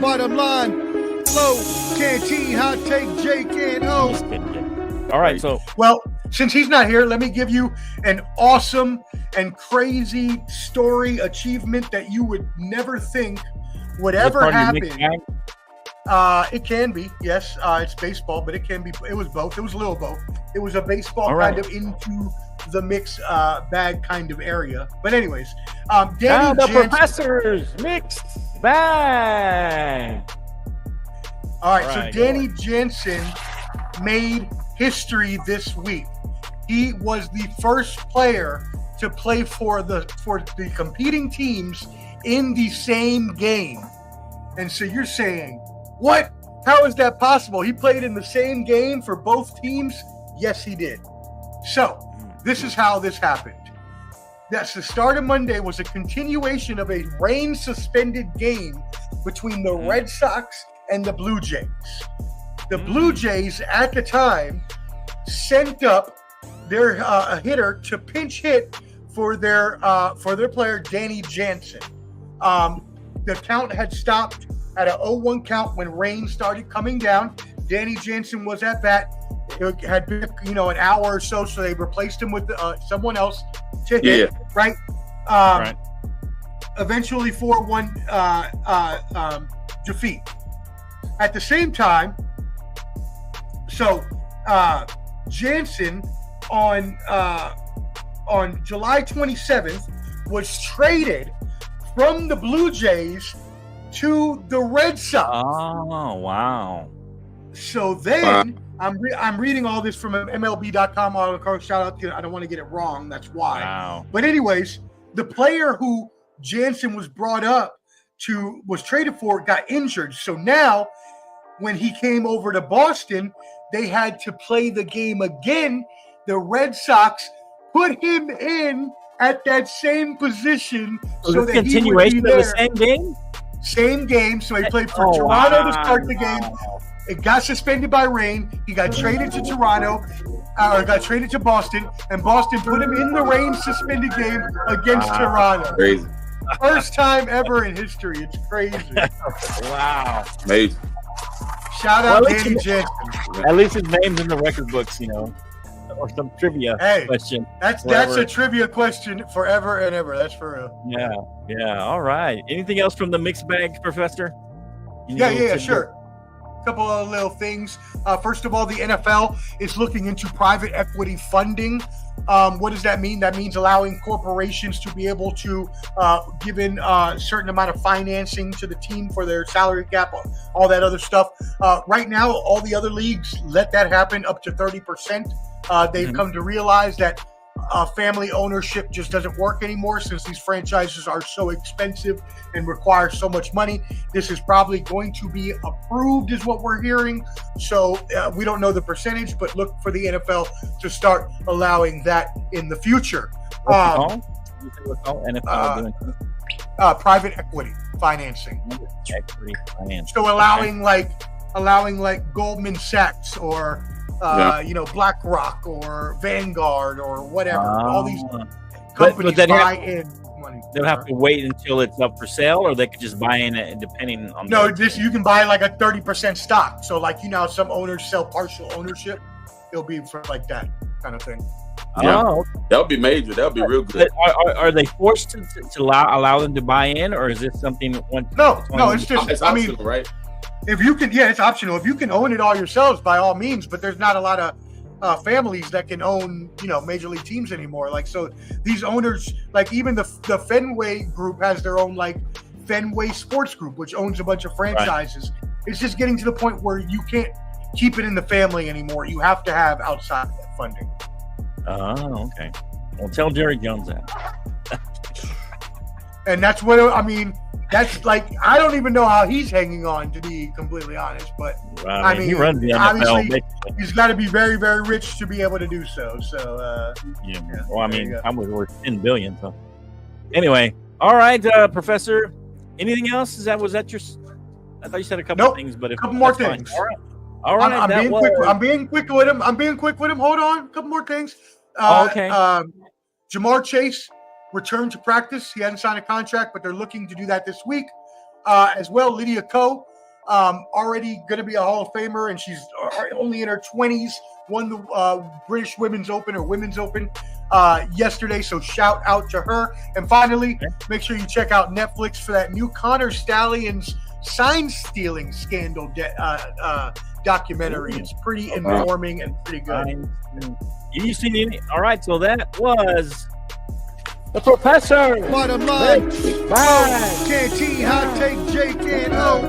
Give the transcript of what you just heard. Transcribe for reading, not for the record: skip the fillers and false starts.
Bottom line, Flo, Canteen, Hot Take, Jake, and O. All right, so. Well, since he's not here, let me give you an awesome and crazy story achievement that you would never think would ever happen. It can be, yes. It's baseball, but it can be. It was both. It was a little both. It was a baseball kind of into the mix bag kind of area. But anyways, Danny the Jansen, professor's mixed bag. All right, so Danny Jansen made history this week. He was the first player to play for the competing teams in the same game. And so you're saying, what? How is that possible? He played in the same game for both teams? Yes, he did. So this is how this happened. That's the start of Monday was a continuation of a rain-suspended game between the Red Sox and the Blue Jays. The Blue Jays at the time sent up their hitter to pinch hit for their player Danny Jansen. The count had stopped at an 0-1 count when rain started coming down. Danny Jansen was at bat. It had been an hour or so they replaced him with someone else to hit. Right. Right. Eventually 4-1 defeat. At the same time, so Jansen on July 27th was traded from the Blue Jays to the Red Sox. Oh, wow. So then I'm reading all this from MLB.com article. Shout out to, I don't want to get it wrong. That's why. Wow. But anyways, the player who Jansen was traded for got injured. So now when he came over to Boston, they had to play the game again. The Red Sox put him in at that same position so that he would be there. Of the same game? Same game. So he played for Toronto to start the game. It got suspended by rain. He got traded to Toronto, or got traded to Boston, and Boston put him in the rain-suspended game against Toronto. Crazy. First time ever in history. It's crazy. Wow. Amazing. Shout out Danny Jansen. At least his name's in the record books, or some trivia question. That's a trivia question forever and ever. That's for real. Yeah. All right. Anything else from the mixed bag, Professor? Yeah, sure. A couple of little things. First of all, the NFL is looking into private equity funding. What does that mean? That means allowing corporations to be able to give in a certain amount of financing to the team for their salary cap, all that other stuff. Right now, all the other leagues let that happen up to 30%. They've come to realize that family ownership just doesn't work anymore since these franchises are so expensive and require so much money. This is probably going to be approved is what we're hearing. So we don't know the percentage, but look for the NFL to start allowing that in the future. NFL private equity financing. So allowing like Goldman Sachs or BlackRock or Vanguard or whatever. All these companies buy in money. They'll have to wait until it's up for sale, or they could just buy in depending on. You can buy like a 30% stock. So some owners sell partial ownership. It'll be for like that kind of thing. Yeah, that would be major. That would be real good. Are they forced to allow them to buy in, or is this something? No, it's just. It's optional, right? If you can, it's optional. If you can own it all yourselves, by all means. But there's not a lot of families that can own, major league teams anymore. So these owners, even the Fenway Group has their own Fenway Sports Group, which owns a bunch of franchises. Right. It's just getting to the point where you can't keep it in the family anymore. You have to have outside funding. Oh, okay. Well, tell Jerry Jones that. And that's what That's I don't even know how he's hanging on, to be completely honest. But he runs the NFL. Obviously, he's got to be very, very rich to be able to do so. So, Well, probably worth $10 billion. So, anyway, all right, Professor. Anything else? Was that your? I thought you said a couple of things, but a couple more things. Fine. All right. I'm being quick with him. Hold on, a couple more things. Okay. Jamar Chase returned to practice. He hasn't signed a contract, but they're looking to do that this week. As well, Lydia already going to be a Hall of Famer, and she's only in her 20s. Won the British Women's Open or Women's Open yesterday, so shout out to her. And finally, make sure you check out Netflix for that new Connor Stalions sign stealing scandal documentary. It's pretty informing and pretty good. You seen any? All right, so that was the Professor. Bottom line, Canteen Hot Take Jake and O.